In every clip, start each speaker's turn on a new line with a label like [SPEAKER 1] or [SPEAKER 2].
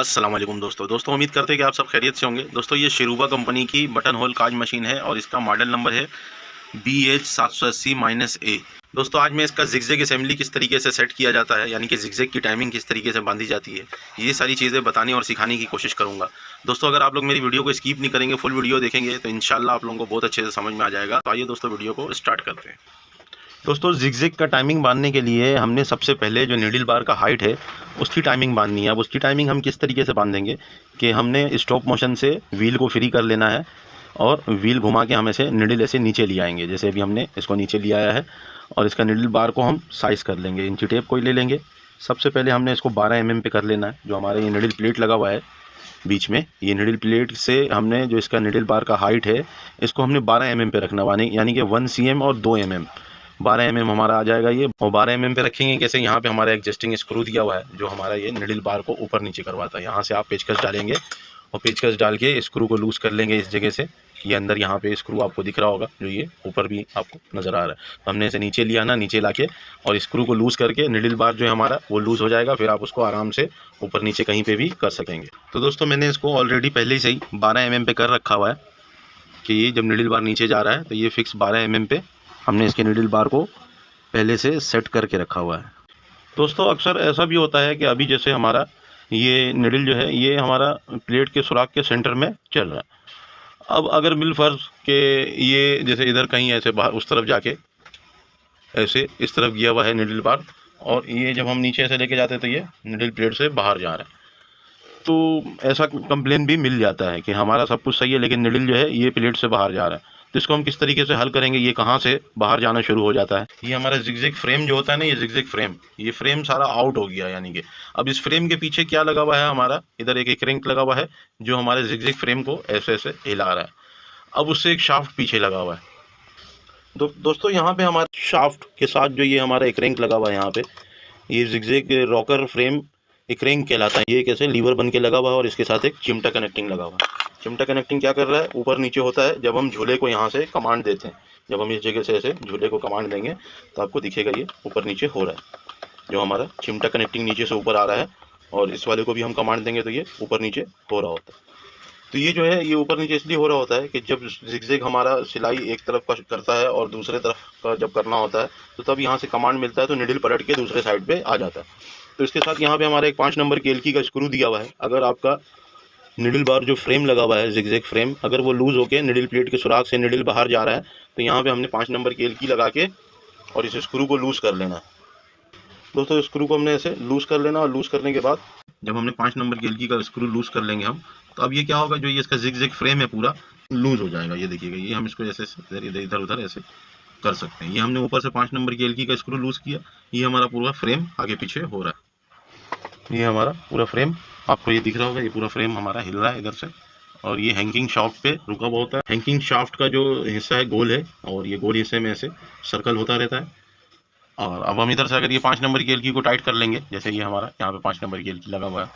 [SPEAKER 1] अस्सलाम वालेकुम दोस्तों उम्मीद करते हैं कि आप सब खैरियत से होंगे। दोस्तों ये शिरूबा कंपनी की बटन होल काज मशीन है और इसका मॉडल नंबर है BH780-A। दोस्तों आज मैं इसका जिगजैग असेंबली किस तरीके से सेट किया जाता है, यानी कि जिगजैग की टाइमिंग किस तरीके से बांधी जाती है, ये सारी चीज़ें बताने और सिखाने की कोशिश करूँगा। दोस्तों अगर आप लोग मेरी वीडियो को स्किप नहीं करेंगे, फुल वीडियो देखेंगे तो इंशाल्लाह आप लोगों को बहुत अच्छे से समझ में आ जाएगा। तो आइए दोस्तों वीडियो को स्टार्ट करते हैं। दोस्तों जिगजैग का टाइमिंग बांधने के लिए हमने सबसे पहले जो नीडल बार का हाइट है उसकी टाइमिंग बांधनी है। अब उसकी टाइमिंग हम किस तरीके से बांधेंगे कि हमने स्टॉप मोशन से व्हील को फ्री कर लेना है और व्हील घुमा के हम ऐसे नीडल ऐसे नीचे ले आएंगे। जैसे अभी हमने इसको नीचे ले आया है और इसका नीडल बार को हम साइज़ कर लेंगे, इंची टेप को ही ले लेंगे। सबसे पहले हमने इसको 12 mm पे कर लेना है। जो हमारे ये नीडल प्लेट लगा हुआ है बीच में, ये नीडल प्लेट से हमने जो इसका नीडल बार का हाइट है इसको हमने 12 mm पे रखना, यानी कि 1 cm और 2 mm। 12 mm हमारा आ जाएगा ये। और 12 mm पे रखेंगे कैसे, यहाँ पे हमारा एडजस्टिंग स्क्रू दिया हुआ है जो हमारा ये नीडल बार को ऊपर नीचे करवाता है। यहाँ से आप पेचकस डालेंगे और पेचकस डाल के स्क्रू को लूज़ कर लेंगे इस जगह से। ये अंदर यहाँ पे स्क्रू आपको दिख रहा होगा, जो ये ऊपर भी आपको नज़र आ रहा है। तो हमने इसे नीचे लिया ना, नीचे लाके और स्क्रू को लूज़ करके नीडल बार जो है हमारा वो लूज़ हो जाएगा। फिर आप उसको आराम से ऊपर नीचे कहीं पे भी कर सकेंगे। तो दोस्तों मैंने इसको ऑलरेडी पहले से ही 12 mm पे कर रखा हुआ है कि ये जब नीडल बार नीचे जा रहा है तो ये फिक्स 12 mm पे हमने इसके नीडल बार को पहले से सेट करके रखा हुआ है। दोस्तों अक्सर ऐसा भी होता है कि अभी जैसे हमारा ये नीडल जो है ये हमारा प्लेट के सुराख के सेंटर में चल रहा है। अब अगर मिल फर्ज के ये जैसे इधर कहीं ऐसे बाहर उस तरफ जाके ऐसे इस तरफ गया हुआ है नीडल बार, और ये जब हम नीचे ऐसे लेके जाते हैं तो ये नीडल प्लेट से बाहर जा रहा है। तो ऐसा कंप्लेन भी मिल जाता है कि हमारा सब कुछ सही है लेकिन नीडल जो है ये प्लेट से बाहर जा रहा है। तो इसको हम किस तरीके से हल करेंगे, ये कहाँ से बाहर जाना शुरू हो जाता है। ये हमारा जिगजैग फ्रेम जो होता है ना, ये जिगजैग फ्रेम, ये फ्रेम सारा आउट हो गया। यानी कि अब इस फ्रेम के पीछे क्या लगा हुआ है, हमारा इधर एक क्रेंक लगा हुआ है जो हमारे जिगजैग फ्रेम को ऐसे ऐसे हिला रहा है। अब उससे एक शाफ्ट पीछे लगा हुआ है। दोस्तों यहाँ पे हमारे शाफ्ट के साथ जो ये हमारा क्रेंक लगा हुआ है, यहाँ पे ये जिगजैग रॉकर फ्रेम क्रेंक कहलाता है। ये कैसे लीवर बन के लगा हुआ है और इसके साथ एक चिमटा कनेक्टिंग लगा हुआ है। चिमटा कनेक्टिंग क्या कर रहा है, ऊपर नीचे होता है जब हम झूले को यहाँ से कमांड देते हैं। जब हम इस जगह से ऐसे झूले को कमांड देंगे तो आपको दिखेगा ये ऊपर नीचे हो रहा है। जो हमारा चिमटा कनेक्टिंग नीचे से ऊपर आ रहा है और इस वाले को भी हम कमांड देंगे तो ये ऊपर नीचे हो रहा होता है। तो ये जो है ये ऊपर नीचे इसलिए हो रहा होता है कि जब जिगजैग हमारा सिलाई एक तरफ का करता है और दूसरे तरफ का जब करना होता है तो तब यहाँ से कमांड मिलता है तो नीडल पलट के दूसरे साइड पे आ जाता है। तो इसके साथ यहाँ पे हमारा एक 5 नंबर की एलकी का स्क्रू दिया हुआ है। अगर आपका नीडल बार जो फ्रेम लगा हुआ है जिगजैग फ्रेम, अगर वो लूज़ होके नीडल प्लेट के सुराख से नीडल बाहर जा रहा है तो यहाँ पे हमने 5 नंबर की एलकी लगा के और इस स्क्रू को लूज़ कर लेना है। दोस्तों स्क्रू को हमने ऐसे लूज़ कर लेना और लूज़ करने के बाद जब हमने 5 नंबर की एलकी का स्क्रू लूज़ कर लेंगे हम, तो अब ये क्या होगा, जो ये इसका जिगजैग फ्रेम है पूरा लूज़ हो जाएगा। ये देखिएगा, ये हम इसको ऐसे इधर उधर ऐसे कर सकते हैं। ये हमने ऊपर से 5 नंबर की एलकी का स्क्रू लूज़ किया, ये हमारा पूरा फ्रेम आगे पीछे हो रहा है। ये हमारा पूरा फ्रेम आपको ये दिख रहा होगा, ये पूरा फ्रेम हमारा हिल रहा है इधर से और ये हैंगिंग शाफ्ट पे रुका हुआ होता है। हैंगिंग शाफ्ट का जो हिस्सा है गोल है और ये गोल हिस्से में ऐसे सर्कल होता रहता है। और अब हम इधर से अगर ये 5 नंबर की एलकी को टाइट कर लेंगे, जैसे ये हमारा यहाँ पे 5 नंबर की एलकी लगा हुआ है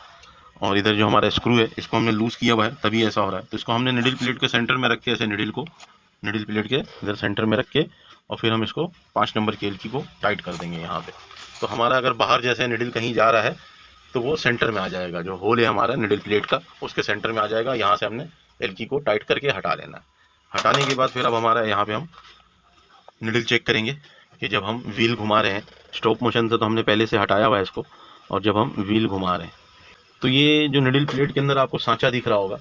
[SPEAKER 1] और इधर जो हमारा स्क्रू है इसको हमने लूज़ किया हुआ है, तभी ऐसा हो रहा है। तो इसको हमने नीडल प्लेट के सेंटर में रख के ऐसे नीडल प्लेट के इधर सेंटर में रख के और फिर हम इसको 5 नंबर की एलकी को टाइट कर देंगे यहाँ पे। तो हमारा अगर बाहर जैसे नीडल कहीं जा रहा है तो वो सेंटर में आ जाएगा, जो होल है हमारा नीडल प्लेट का उसके सेंटर में आ जाएगा। यहाँ से हमने एलकी को टाइट करके हटा लेना है। हटाने के बाद फिर अब हमारा यहाँ पे हम नीडल चेक करेंगे कि जब हम व्हील घुमा रहे हैं स्टॉप मोशन से, तो हमने पहले से हटाया हुआ है इसको, और जब हम व्हील घुमा रहे हैं तो ये जो नीडल प्लेट के अंदर आपको सांचा दिख रहा होगा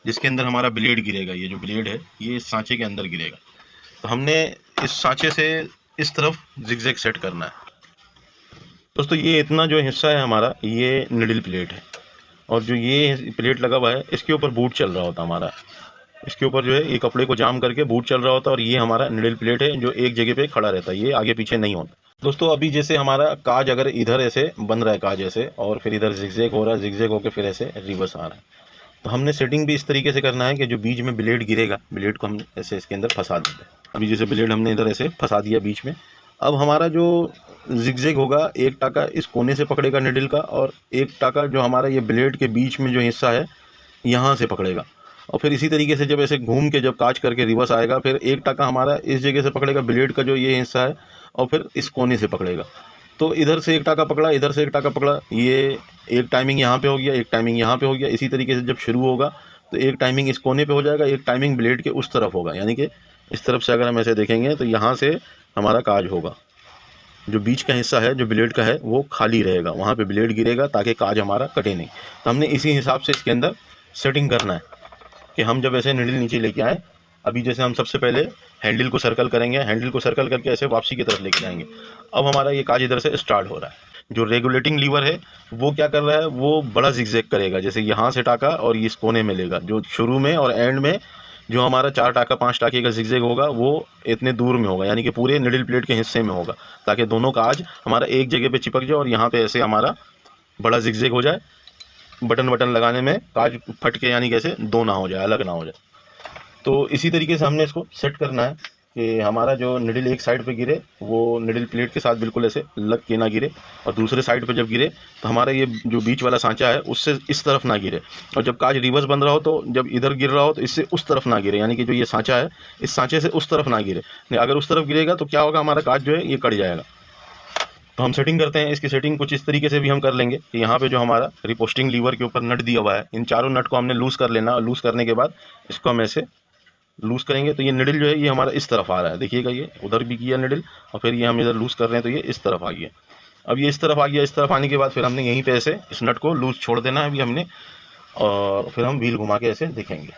[SPEAKER 1] जिसके अंदर हमारा ब्लेड गिरेगा। ये जो ब्लेड है ये इस सांचे के अंदर गिरेगा। तो हमने इस सांचे से इस तरफ जिगजैग सेट करना है। दोस्तों ये इतना जो हिस्सा है हमारा ये नीडल प्लेट है और जो ये प्लेट लगा हुआ है इसके ऊपर बूट चल रहा होता है हमारा। इसके ऊपर जो है ये कपड़े को जाम करके बूट चल रहा होता है और ये हमारा नीडल प्लेट है जो एक जगह पे खड़ा रहता है, ये आगे पीछे नहीं होता। दोस्तों अभी जैसे हमारा काज अगर इधर ऐसे बन रहा है काज ऐसे और फिर इधर जिगजैग हो रहा है, जिगजैग होकर फिर ऐसे रिवर्स आ रहा है, तो हमने सेटिंग भी इस तरीके से करना है कि जो बीच में ब्लेड गिरेगा ब्लेड को हम ऐसे इसके अंदर फंसा देते हैं। अभी जैसे ब्लेड हमने इधर ऐसे फंसा दिया बीच में। अब हमारा जो जिगजैग होगा एक टाका इस कोने से पकड़ेगा नीडल का और एक टाका जो हमारा ये ब्लेड के बीच में जो हिस्सा है यहाँ से पकड़ेगा। और फिर इसी तरीके से जब ऐसे घूम के जब काज करके रिवर्स आएगा फिर एक टाका हमारा इस जगह से पकड़ेगा ब्लेड का जो ये हिस्सा है और फिर इस कोने से पकड़ेगा। तो इधर से एक टाका पकड़ा, इधर से एक टाका पकड़ा, ये एक टाइमिंग यहाँ पे हो गया, एक टाइमिंग यहाँ पे हो गया। इसी तरीके से जब शुरू होगा तो एक टाइमिंग इस कोने पे हो जाएगा, एक टाइमिंग ब्लेड के उस तरफ होगा। यानी कि इस तरफ से अगर हम ऐसे देखेंगे तो यहाँ से हमारा काज होगा, जो बीच का हिस्सा है जो ब्लेड का है वो खाली रहेगा, वहाँ पे ब्लेड गिरेगा ताकि काज हमारा कटे नहीं। तो हमने इसी हिसाब से इसके अंदर सेटिंग करना है कि हम जब ऐसे निडल नीचे लेके आए, अभी जैसे हम सबसे पहले हैंडल को सर्कल करेंगे, हैंडल को सर्कल करके ऐसे वापसी की तरफ लेके जाएंगे। अब हमारा ये काज इधर से स्टार्ट हो रहा है। जो रेगुलेटिंग लीवर है वो क्या कर रहा है, वो बड़ा जिगजैग करेगा, जैसे यहाँ से टाका और इस कोने में लेगा। जो शुरू में और एंड में जो हमारा 4 टाका 5 टाके का जिगजैग होगा वो इतने दूर में होगा, यानी कि पूरे निडल प्लेट के हिस्से में होगा, ताकि दोनों काज हमारा एक जगह पे चिपक जाए और यहाँ पे ऐसे हमारा बड़ा जिगजैग हो जाए। बटन लगाने में काज फट के यानी कैसे दो ना हो जाए, अलग ना हो जाए। तो इसी तरीके से हमने इसको सेट करना है कि हमारा जो निडल एक साइड पे गिरे वो निडल प्लेट के साथ बिल्कुल ऐसे लग के ना गिरे, और दूसरे साइड पे जब गिरे तो हमारा ये जो बीच वाला सांचा है उससे इस तरफ ना गिरे, और जब काज रिवर्स बन रहा हो तो जब इधर गिर रहा हो तो इससे उस तरफ ना गिरे, यानी कि जो ये सांचा है इस सांचे से उस तरफ ना गिरे। अगर उस तरफ गिरेगा तो क्या होगा, हमारा काज जो है ये कट जाएगा। तो हम सेटिंग करते हैं। इसकी सेटिंग कुछ इस तरीके से भी हम कर लेंगे कि यहाँ पे जो हमारा रिपोस्टिंग लीवर के ऊपर नट दिया हुआ है, इन चारों नट को हमने लूज़ कर लेना, और लूज़ करने के बाद इसको हम ऐसे लूज़ करेंगे तो ये निडल जो है ये हमारा इस तरफ आ रहा है। देखिएगा ये उधर भी किया निडल, और फिर ये हम इधर लूज़ कर रहे हैं तो ये इस तरफ आ गया। अब ये इस तरफ आ गया, इस तरफ आने के बाद फिर हमने यहीं पे ऐसे इस नट को लूज़ छोड़ देना है अभी हमने, और फिर हम व्हील घुमा के ऐसे देखेंगे।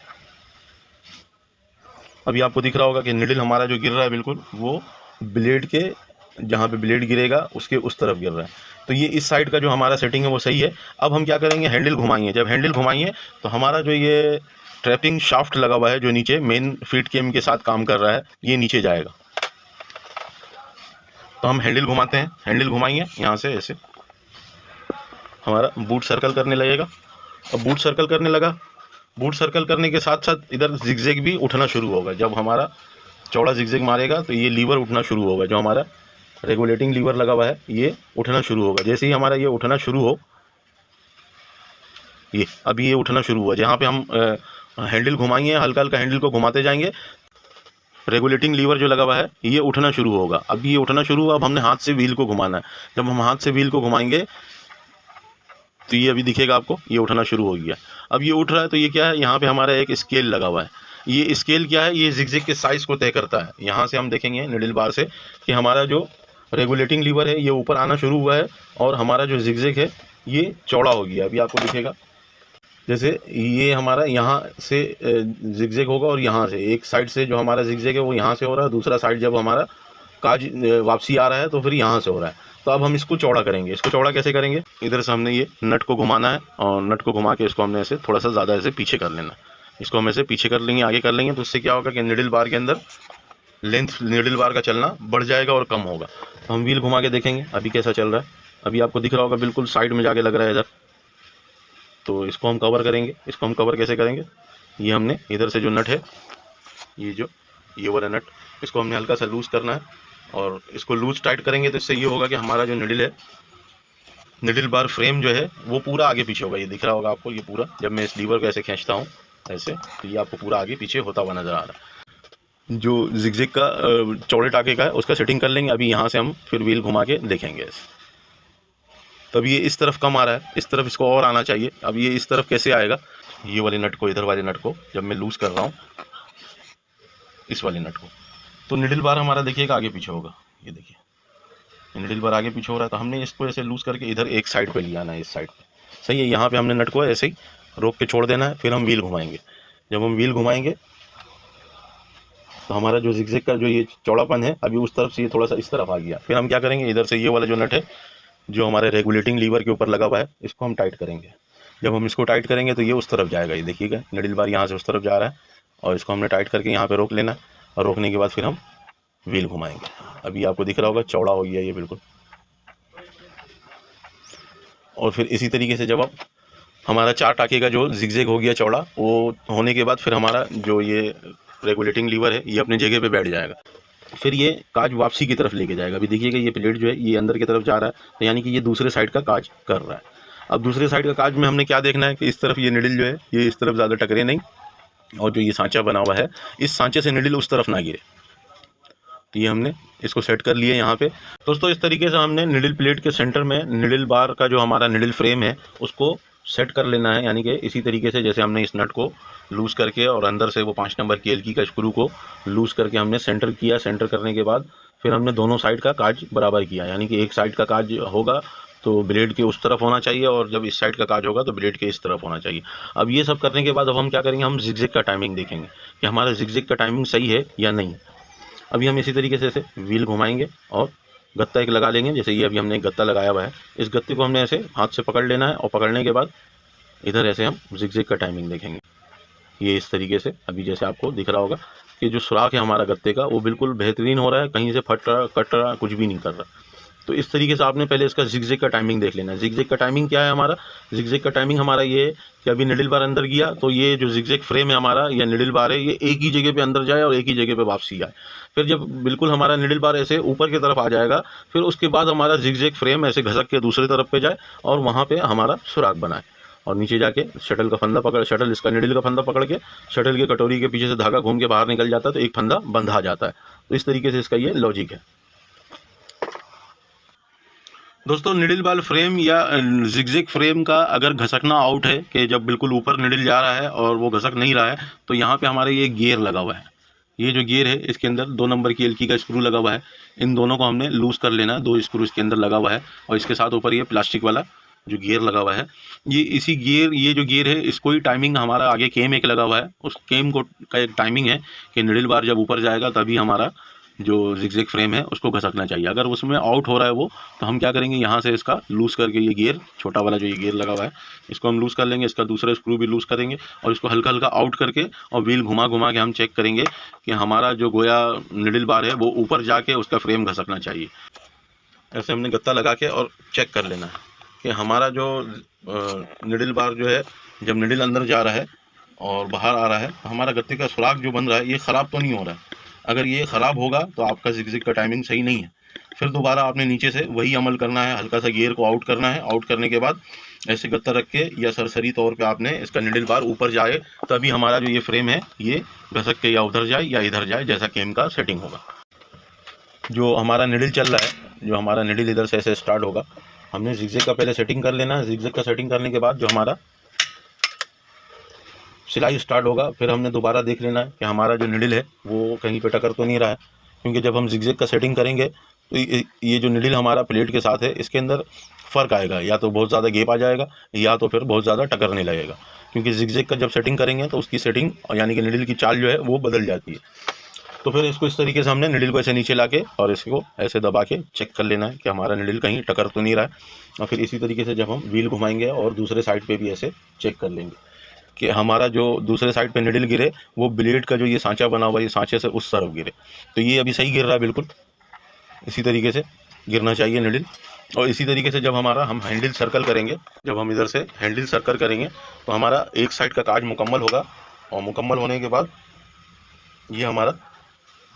[SPEAKER 1] अभी आपको दिख रहा होगा कि निडल हमारा जो गिर रहा है बिल्कुल वो ब्लेड के जहाँ पे ब्लेड गिरेगा उसके उस तरफ गिर रहा है। तो ये इस साइड का जो हमारा सेटिंग है वो सही है। अब हम क्या करेंगे, हैंडल घुमाएंगे। जब हैंडल घुमाएंगे तो हमारा जो ये ट्रैपिंग शाफ्ट लगा हुआ है जो नीचे मेन फीड केम के साथ काम कर रहा है, ये नीचे जाएगा। तो हम हैंडल घुमाते हैं, हैंडल घुमाएंगे यहाँ से ऐसे, हमारा बूट सर्कल करने लगेगा। अब बूट सर्कल करने लगा, बूट सर्कल करने के साथ साथ इधर जिगजैग भी उठना शुरू होगा। जब हमारा चौड़ा जिगजैग मारेगा तो ये लीवर उठना शुरू होगा, जो हमारा रेगुलेटिंग लीवर लगा हुआ है ये उठना शुरू होगा। जैसे ही हमारा ये उठना शुरू हो, ये अभी ये उठना शुरू हुआ, जहाँ पे हम हैंडल घुमाएंगे, हल्का हल्का हैंडल को घुमाते जाएंगे, रेगुलेटिंग लीवर जो लगा हुआ है ये उठना शुरू होगा। अब ये उठना शुरू हुआ, अब हमने हाथ से व्हील को घुमाना है। जब हम हाथ से व्हील को घुमाएंगे तो ये अभी दिखेगा आपको, ये उठना शुरू हो गया। अब ये उठ रहा है तो ये क्या है, यहाँ पे हमारा एक स्केल लगा हुआ है। ये स्केल क्या है, ये जिगजैग के साइज़ को तय करता है। यहाँ से हम देखेंगे निडल बार से कि हमारा जो रेगुलेटिंग लीवर है ये ऊपर आना शुरू हुआ है, और हमारा जो जिगजैग है ये चौड़ा हो गया। अभी आपको दिखेगा जैसे ये हमारा यहाँ से जिगजैग होगा, और यहाँ से एक साइड से जो हमारा जिगजैग है वो यहाँ से हो रहा है, दूसरा साइड जब हमारा काज वापसी आ रहा है तो फिर यहाँ से हो रहा है। तो अब हम इसको चौड़ा करेंगे। इसको चौड़ा कैसे करेंगे, इधर से हमने ये नट को घुमाना है, और नट को घुमा के इसको हमने ऐसे थोड़ा सा ज़्यादा ऐसे पीछे कर लेना। इसको हम ऐसे पीछे कर लेंगे, आगे कर लेंगे, तो इससे क्या होगा कि निडल बार के अंदर लेंथ निडल बार का चलना बढ़ जाएगा और कम होगा। तो हम व्हील घुमा के देखेंगे अभी कैसा चल रहा है। अभी आपको दिख रहा होगा बिल्कुल साइड में जाके लग रहा है इधर। तो इसको हम कवर करेंगे। इसको हम कवर कैसे करेंगे, ये हमने इधर से जो नट है, ये वाला नट, इसको हमने हल्का सा लूज़ करना है, और इसको लूज टाइट करेंगे तो इससे ये होगा कि हमारा जो निडल है, निडल बार फ्रेम जो है वो पूरा आगे पीछे होगा। ये दिख रहा होगा आपको, ये पूरा जब मैं इस लीवर को ऐसे खींचता हूँ ऐसे, तो ये आपको पूरा आगे पीछे होता हुआ नज़र आ रहा है। जो जिगजैग का चौड़े टाके का है उसका सेटिंग कर लेंगे। अभी यहाँ से हम फिर व्हील घुमा के देखेंगे ऐसे। तब ये इस तरफ कम आ रहा है, इस तरफ इसको और आना चाहिए। अब ये इस तरफ कैसे आएगा, ये वाले नट को, इधर वाले नट को जब मैं लूज़ कर रहा हूँ इस वाले नट को, तो निडल बार हमारा देखिएगा आगे पीछे होगा। ये देखिए निडल बार आगे पीछे हो रहा है, तो हमने इसको ऐसे लूज़ करके इधर एक साइड पे ले आना है, इस साइड पे। सही है, यहाँ पे हमने नट को ऐसे ही रोक के छोड़ देना है। फिर हम व्हील घुमाएंगे। जब हम व्हील घुमाएंगे तो हमारा जो जिगजैग का जो ये चौड़ापन है अभी उस तरफ से ये थोड़ा सा इस तरफ आ गया। फिर हम क्या करेंगे, इधर से ये वाला जो नट है जो हमारे रेगुलेटिंग लीवर के ऊपर लगा हुआ है, इसको हम टाइट करेंगे। जब हम इसको टाइट करेंगे तो ये उस तरफ जाएगा। ये देखिएगा निडल बार यहाँ से उस तरफ जा रहा है, और इसको हमने टाइट करके यहाँ पे रोक लेना, और रोकने के बाद फिर हम व्हील घुमाएंगे। अभी आपको दिख रहा होगा चौड़ा हो गया ये बिल्कुल। और फिर इसी तरीके से जब अब हमारा 4 टाके का जो जिगजैग हो गया चौड़ा, वो होने के बाद फिर हमारा जो ये रेगुलेटिंग लीवर है ये अपनी जगह पे बैठ जाएगा। फिर ये काज वापसी की तरफ लेके जाएगा। अभी देखिएगा ये प्लेट जो है ये अंदर की तरफ जा रहा है, तो यानी कि ये दूसरे साइड का काज कर रहा है। अब दूसरे साइड का काज में हमने क्या देखना है कि इस तरफ ये निडल जो है ये इस तरफ ज़्यादा टकरे नहीं, और जो ये सांचा बना हुआ है इस सांचे से निडल उस तरफ ना गिरे। तो ये हमने इसको सेट कर लिए यहाँ पे। दोस्तों इस तरीके से हमने निडल प्लेट के सेंटर में निडल बार का जो हमारा निडल फ्रेम है उसको सेट कर लेना है, यानी कि इसी तरीके से जैसे हमने इस नट को लूज़ करके और अंदर से वो 5 नंबर की एल्की का स्क्रू को लूज़ करके हमने सेंटर किया। सेंटर करने के बाद फिर हमने दोनों साइड का काज बराबर किया, यानी कि एक साइड का काज होगा तो ब्लेड के उस तरफ होना चाहिए और जब इस साइड का काज होगा तो ब्लेड के इस तरफ होना चाहिए। अब ये सब करने के बाद अब हम क्या करेंगे, हम जिगजैग का टाइमिंग देखेंगे कि हमारा जिगजैग का टाइमिंग सही है या नहीं। अभी हम इसी तरीके से ऐसे व्हील घुमाएंगे और गत्ता एक लगा लेंगे। जैसे ये अभी हमने एक गत्ता लगाया हुआ है, इस गत्ते को हमने ऐसे हाथ से पकड़ लेना है और पकड़ने के बाद इधर ऐसे हम जिगजैग का टाइमिंग देखेंगे। ये इस तरीके से अभी जैसे आपको दिख रहा होगा कि जो सुराख है हमारा गत्ते का वो बिल्कुल बेहतरीन हो रहा है, कहीं से फट रहा कट रहा कुछ भी नहीं कर रहा। तो इस तरीके से आपने पहले इसका जिगजैग का टाइमिंग देख लेना है। जिगजैग का टाइमिंग क्या है हमारा, जिगजैग का टाइमिंग हमारा ये है कि अभी निडल बार अंदर गया तो ये जो जिगजैग फ्रेम है हमारा या निडल बार है ये एक ही जगह पे अंदर जाए और एक ही जगह पे वापसी आए। फिर जब बिल्कुल हमारा निडल बार ऐसे ऊपर की तरफ आ जाएगा फिर उसके बाद हमारा जिगजैग फ्रेम ऐसे घसक के दूसरी तरफ पे जाए और वहाँ पे हमारा सुराख बनाए और नीचे जाके शटल का फंदा पकड़, शटल इसका निडल का फंदा पकड़ के शटल के कटोरी के पीछे से धागा घूम के बाहर निकल जाता है तो एक फंदा बंधा जाता है। तो इस तरीके से इसका ये लॉजिक है। दोस्तों निडल बार फ्रेम या जिगजैग फ्रेम का अगर घसकना आउट है कि जब बिल्कुल ऊपर निडल जा रहा है और वो घसक नहीं रहा है तो यहाँ पे हमारे ये गियर लगा हुआ है। ये जो गियर है इसके अंदर 2 नंबर की एल्की का स्क्रू लगा हुआ है। इन दोनों को हमने लूज़ कर लेना है। 2 स्क्रू इसके अंदर लगा हुआ है और इसके साथ ऊपर ये प्लास्टिक वाला जो गियर लगा हुआ है, ये जो गियर है इसको ही टाइमिंग हमारा आगे केम एक लगा हुआ है, उस केम को का एक टाइमिंग है कि निडल बार जब ऊपर जाएगा तभी हमारा जो जिगजैग फ्रेम है उसको घसकना चाहिए। अगर उसमें आउट हो रहा है वो तो हम क्या करेंगे, यहाँ से इसका लूज़ करके ये गियर छोटा वाला जो ये गियर लगा हुआ है इसको हम लूज़ कर लेंगे। इसका दूसरा स्क्रू भी लूज़ करेंगे और इसको हल्का हल्का आउट करके और व्हील घुमा घुमा के हम चेक करेंगे कि हमारा जो गोया निडल बार है वो ऊपर जाके उसका फ्रेम घसकना चाहिए। ऐसे हमने गत्ता लगा के और चेक कर लेना है कि हमारा जो निडल बार जो है जब निडल अंदर जा रहा है और बाहर आ रहा है तो हमारा गत्ते का सुराख जो बन रहा है ये ख़राब तो नहीं हो रहा है। अगर ये ख़राब होगा तो आपका जिगजैग का टाइमिंग सही नहीं है। फिर दोबारा आपने नीचे से वही अमल करना है, हल्का सा गियर को आउट करना है। आउट करने के बाद ऐसे गत्ता रख के या सरसरी तौर पे आपने इसका निडल बार ऊपर जाए तभी हमारा जो ये फ्रेम है ये घसक के या उधर जाए या इधर जाए, जैसा केम का सेटिंग होगा। जो हमारा निडल चल रहा है, जो हमारा निडल इधर से ऐसे स्टार्ट होगा, हमने जिगजैग का पहले सेटिंग कर लेना है। जिगजैग का सेटिंग करने के बाद जो हमारा सिलाई स्टार्ट होगा फिर हमने दोबारा देख लेना है कि हमारा जो निडल है वो कहीं पे टकर तो नहीं रहा है, क्योंकि जब हम जिगजैग का सेटिंग करेंगे तो ये जो निडल हमारा प्लेट के साथ है इसके अंदर फ़र्क आएगा, या तो बहुत ज़्यादा गैप आ जाएगा या तो फिर बहुत ज़्यादा टकरने लगेगा। क्योंकि जिगजैग का जब सेटिंग करेंगे तो उसकी सेटिंग यानी कि निडल की चाल जो है वो बदल जाती है। तो फिर इसको इस तरीके से हमने निडल को ऐसे नीचे लाके और इसको ऐसे दबा के चेक कर लेना है कि हमारा निडल कहीं टकर तो नहीं रहा है। और फिर इसी तरीके से जब हम व्हील घुमाएंगे और दूसरे साइड पे भी ऐसे चेक कर लेंगे कि हमारा जो दूसरे साइड पे निडल गिरे वो ब्लेड का जो ये सांचा बना हुआ है ये सांचे से उस तरफ गिरे। तो ये अभी सही गिर रहा है, बिल्कुल इसी तरीके से गिरना चाहिए निडल। और इसी तरीके से जब हमारा हम हैंडल सर्कल करेंगे, जब हम इधर से हैंडल सर्कल करेंगे तो हमारा एक साइड का काज मुकम्मल होगा। और मुकम्मल होने के बाद ये हमारा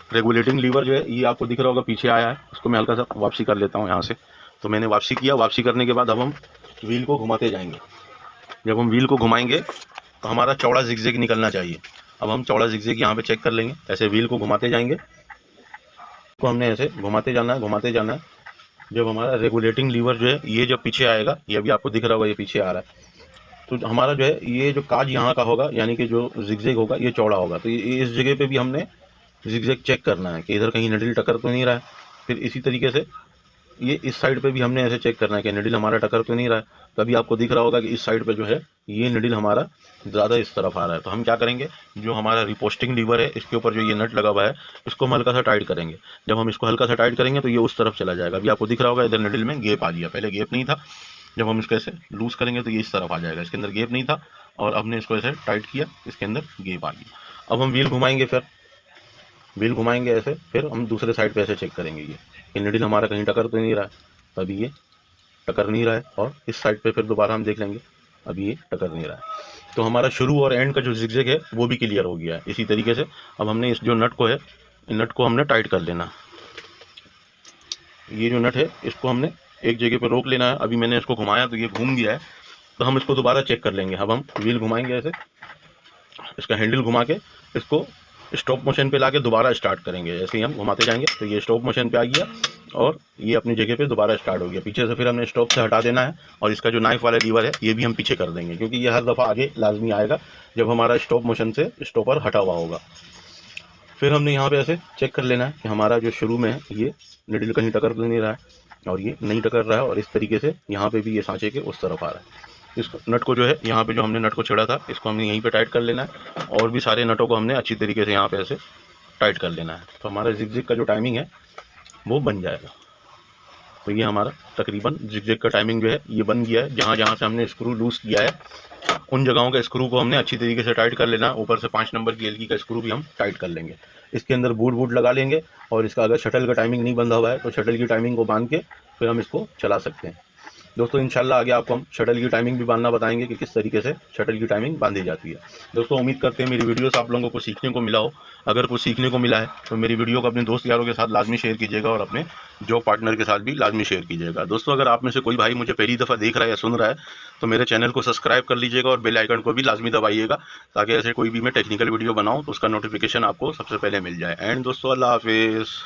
[SPEAKER 1] रेगुलेटिंग लीवर जो है ये आपको दिख रहा होगा पीछे आया है, उसको मैं हल्का सा वापसी कर लेता हूँ यहाँ से। तो मैंने वापसी किया, वापसी करने के बाद अब हम व्हील को घुमाते जाएंगे। जब हम व्हील को घुमाएंगे तो हमारा चौड़ा जिगजैग निकलना चाहिए। अब हम चौड़ा जिगजैग यहाँ पे चेक कर लेंगे। ऐसे व्हील को घुमाते जाएंगे, तो हमने ऐसे घुमाते जाना है, घुमाते जाना है। जब हमारा रेगुलेटिंग लीवर जो है ये जब पीछे आएगा, ये अभी आपको दिख रहा होगा ये पीछे आ रहा है, तो हमारा जो है ये जो काज यहाँ का होगा यानी कि जो जिगजैग होगा ये चौड़ा होगा। तो ये इस जगह पे भी हमने जिगजैग चेक करना है कि इधर कहीं निडल टकर तो नहीं रहा है। फिर इसी तरीके से ये इस साइड पे भी हमने ऐसे चेक करना है कि निडल हमारा टकर तो नहीं रहा है। तभी आपको दिख रहा होगा कि इस साइड पे जो है ये निडल हमारा ज़्यादा इस तरफ आ रहा है। तो हम क्या करेंगे, जो हमारा रिपोस्टिंग लीवर है इसके ऊपर जो ये नट लगा हुआ है इसको हम हल्का सा टाइट करेंगे। जब हम इसको हल्का सा टाइट करेंगे तो ये उस तरफ चला जाएगा। अभी आपको दिख रहा होगा इधर निडल में गैप आ गया, पहले गैप नहीं था। जब हम इसको ऐसे लूज़ करेंगे तो ये इस तरफ आ जाएगा, इसके अंदर गैप नहीं था और हमने इसको ऐसे टाइट किया, इसके अंदर गैप आ गया। अब हम व्हील घुमाएंगे, फिर व्हील घुमाएंगे ऐसे, फिर हम दूसरे साइड पे ऐसे चेक करेंगे ये कि निडल हमारा कहीं टकर तो नहीं रहा है। तभी ये टकर नहीं रहा है। और इस साइड पे फिर दोबारा हम देख लेंगे, अभी ये टकर नहीं रहा है। तो हमारा शुरू और एंड का जो जिगजैग है वो भी क्लियर हो गया है। इसी तरीके से अब हमने इस जो नट को है, नट को हमने टाइट कर लेना। ये जो नट है इसको हमने एक जगह पे रोक लेना है। अभी मैंने इसको घुमाया तो ये घूम गया है, तो हम इसको दोबारा चेक कर लेंगे। अब हम व्हील घुमाएंगे ऐसे, इसका हैंडल घुमा के इसको स्टॉप मोशन पे लाके दोबारा स्टार्ट करेंगे। ऐसे ही हम घुमाते जाएंगे तो ये स्टॉप मोशन पे आ गया और ये अपनी जगह पे दोबारा स्टार्ट हो गया। पीछे से फिर हमने स्टॉप से हटा देना है और इसका जो नाइफ वाला लीवर है ये भी हम पीछे कर देंगे, क्योंकि ये हर दफ़ा आगे लाजमी आएगा जब हमारा स्टॉप मोशन से स्टॉपर हटा हुआ होगा। फिर हमने यहाँ पे ऐसे चेक कर लेना है कि हमारा जो शुरू में है ये निडल कहीं टकर तो नहीं रहा है और ये नहीं टकर रहा है, और इस तरीके से यहाँ पे भी ये सांचे के उस तरफ आ रहा है। इसको नट को जो है यहाँ पे जो हमने नट को छेड़ा था इसको हमने यहीं पे टाइट कर लेना है और भी सारे नटों को हमने अच्छी तरीके से यहाँ पे ऐसे टाइट कर लेना है, तो हमारा जिग का जो टाइमिंग है वो बन जाएगा। तो ये हमारा तकरीबन जिग का टाइमिंग जो है ये बन गया है। जहाँ जहाँ से हमने स्क्रू लूज़ किया है उन जगहों के स्क्रू को हमने अच्छी तरीके से टाइट कर लेना है। ऊपर से 5 नंबर की एलगी का स्क्रू भी हम टाइट कर लेंगे। इसके अंदर बूट लगा लेंगे और इसका अगर शटल का टाइमिंग नहीं बंधा हुआ है तो शटल की टाइमिंग को बांध के फिर हम इसको चला सकते हैं। दोस्तों इंशाल्लाह आगे आपको हम शटल की टाइमिंग भी बांधना बताएंगे कि किस तरीके से शटल की टाइमिंग बांधी जाती है। दोस्तों उम्मीद करते हैं मेरी वीडियो से आप लोगों को सीखने को मिला हो। अगर कुछ सीखने को मिला है तो मेरी वीडियो को अपने दोस्त यारों के साथ लाजमी शेयर कीजिएगा और अपने जॉब पार्टनर के साथ भी लाजमी शेयर कीजिएगा। दोस्तों अगर आप में से कोई भाई मुझे पहली दफ़ा देख रहा है या सुन रहा है तो मेरे चैनल को सब्सक्राइब कर लीजिएगा और बेल आइकन को भी लाजमी दबाइएगा, ताकि ऐसे कोई भी मैं टेक्निकल वीडियो बनाऊँ तो उसका नोटिफिकेशन आपको सबसे पहले मिल जाए। एंड दोस्तों अल्लाह हाफिज़।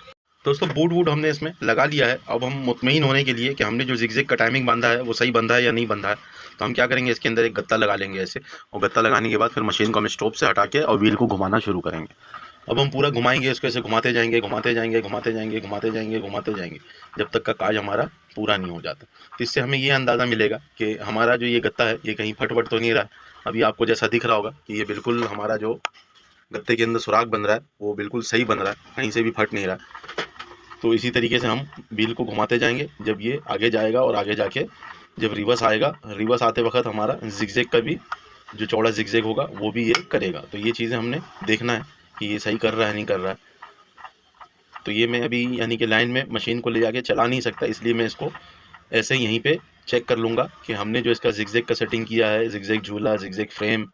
[SPEAKER 1] दोस्तों बूट हमने इसमें लगा लिया है। अब हम मुतमईन होने के लिए कि हमने जो जिग का टाइमिंग बांधा है वो सही बंधा है या नहीं बंधा है, तो हम क्या करेंगे, इसके अंदर एक गत्ता लगा लेंगे ऐसे, और गत्ता लगाने के बाद फिर मशीन को हम स्टॉप से हटा के और व्हील को घुमाना शुरू करेंगे। अब हम पूरा घुमाएंगे इसको, ऐसे घुमाते जाएंगे घुमाते जाएंगे घुमाते जाएंगे घुमाते जाएंगे घुमाते जाएंगे जब तक का काज हमारा पूरा नहीं हो जाता। तो इससे हमें ये अंदाज़ा मिलेगा कि हमारा जो ये गत्ता है ये कहीं फट तो नहीं रहा। अभी आपको जैसा दिख रहा होगा कि ये बिल्कुल हमारा जो गत्ते के अंदर सुराख बन रहा है वो बिल्कुल सही बन रहा है, कहीं से भी फट नहीं रहा। तो इसी तरीके से हम व्हील को घुमाते जाएंगे। जब ये आगे जाएगा और आगे जाके जब रिवर्स आएगा, रिवर्स आते वक्त हमारा जिगजैग का भी जो चौड़ा जिगजैग होगा वो भी ये करेगा। तो ये चीज़ें हमने देखना है कि ये सही कर रहा है नहीं कर रहा है। तो ये मैं अभी यानी कि लाइन में मशीन को ले जाके चला नहीं सकता, इसलिए मैं इसको ऐसे यहीं पे चेक कर लूँगा कि हमने जो इसका जिगजैग का सेटिंग किया है, जिगजैग झूला, zigzag frame,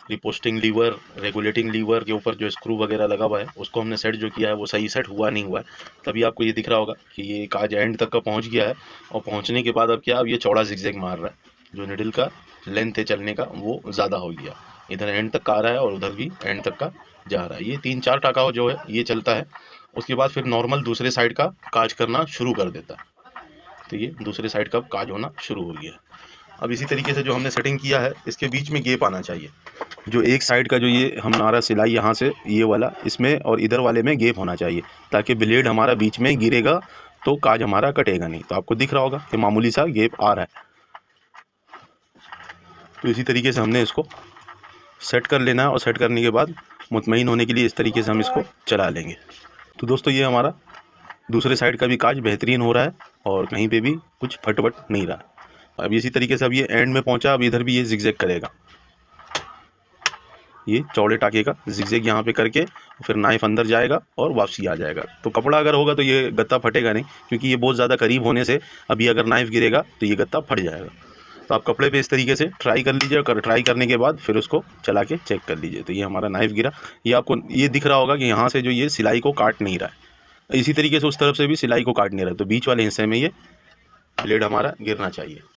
[SPEAKER 1] reposting lever, regulating lever के ऊपर जो स्क्रू वगैरह लगा हुआ है उसको हमने सेट जो किया है वो सही सेट हुआ नहीं हुआ है। तभी आपको ये दिख रहा होगा कि ये काज एंड तक का पहुंच गया है, और पहुंचने के बाद अब क्या, अब ये चौड़ा जिगजैग मार रहा है। जो निडल का लेंथ है चलने का वो ज़्यादा हो गया, इधर एंड तक का आ रहा है और उधर भी एंड तक का जा रहा है। ये 3-4 टाका जो है ये चलता है, उसके बाद फिर नॉर्मल दूसरे साइड का काज करना शुरू कर देता है। तो ये दूसरे साइड का काज होना शुरू हो गया। अब इसी तरीके से जो हमने सेटिंग किया है इसके बीच में गैप आना चाहिए। जो एक साइड का जो ये हमारा सिलाई यहाँ से ये वाला इसमें और इधर वाले में गैप होना चाहिए, ताकि ब्लेड हमारा बीच में गिरेगा तो काज हमारा कटेगा नहीं। तो आपको दिख रहा होगा कि मामूली सा गैप आ रहा है। तो इसी तरीके से हमने इसको सेट कर लेना है और सेट करने के बाद मुतमईन होने के लिए इस तरीके से हम इसको चला लेंगे। तो दोस्तों ये हमारा दूसरे साइड का भी काज बेहतरीन हो रहा है और कहीं पे भी कुछ फटवट नहीं रहा। अब इसी तरीके से अब ये एंड में पहुंचा, अब इधर भी ये जिगजैग करेगा। ये चौड़े टाके का जिगजैग यहाँ पे करके फिर नाइफ अंदर जाएगा और वापसी आ जाएगा। तो कपड़ा अगर होगा तो ये गत्ता फटेगा नहीं, क्योंकि ये बहुत ज़्यादा करीब होने से अभी अगर नाइफ गिरेगा तो ये गत्ता फट जाएगा। तो आप कपड़े पे इस तरीके से ट्राई कर लीजिए, और ट्राई करने के बाद फिर उसको चला के चेक कर लीजिए। तो ये हमारा नाइफ गिरा, ये आपको ये दिख रहा होगा कि यहाँ से जो ये सिलाई को काट नहीं रहा है, इसी तरीके से उस तरफ से भी सिलाई को काट नहीं रहा है। तो बीच वाले हिस्से में ये ब्लेड हमारा गिरना चाहिए।